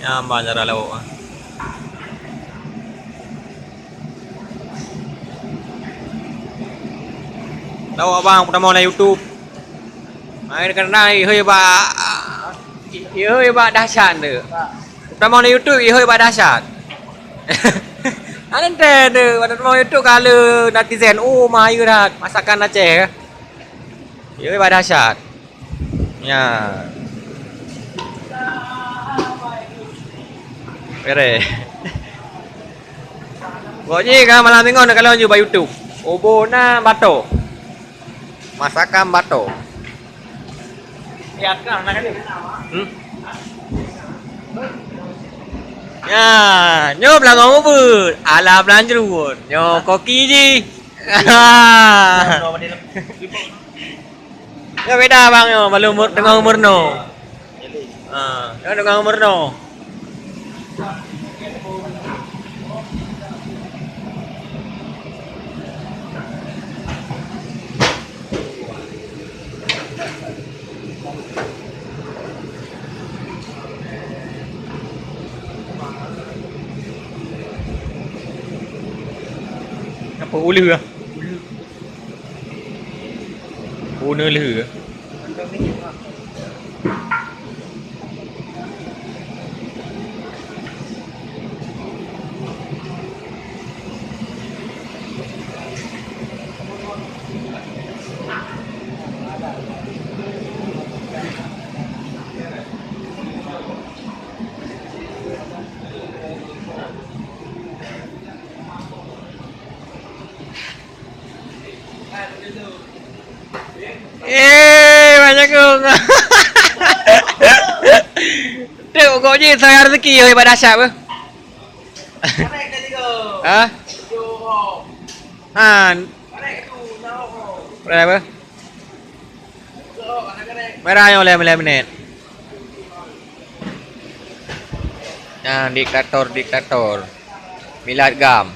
Nyambar cara lawak. Lawak bang, pertama na YouTube. Mai kena ihoi ba ihoi ba dahsyat tu. Pertama na YouTube ihoi ba dahsyat. Ada tu, pada pertama YouTube kalau netizen mayu dah masakan Aceh. Ihoi ba dahsyat. Ya. Bere. Pokoknya kan malam tengok nak kalau je ba YouTube. Obona bato. Masakan bato. Lihat kan nak ni. Ya, nyo belakang apa? Ala belanjut. Nyo koki je. Ya beda bang yo, malu umur dengan umur no. Dengan umur no. Apa ulu ah? Ulu lu. Banyak kong. Tengok pokoknya saya rezeki oi pada dahsyat apa? Ha? Han. Berapa? Merah yang oleh menit. Nah, diktator. Milad gam.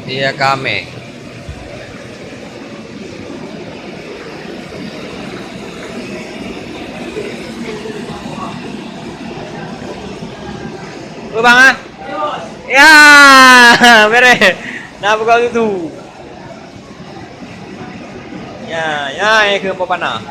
Dia kami. Bang ah? Ya, bere. Nak buka tu. Ya, ke papana.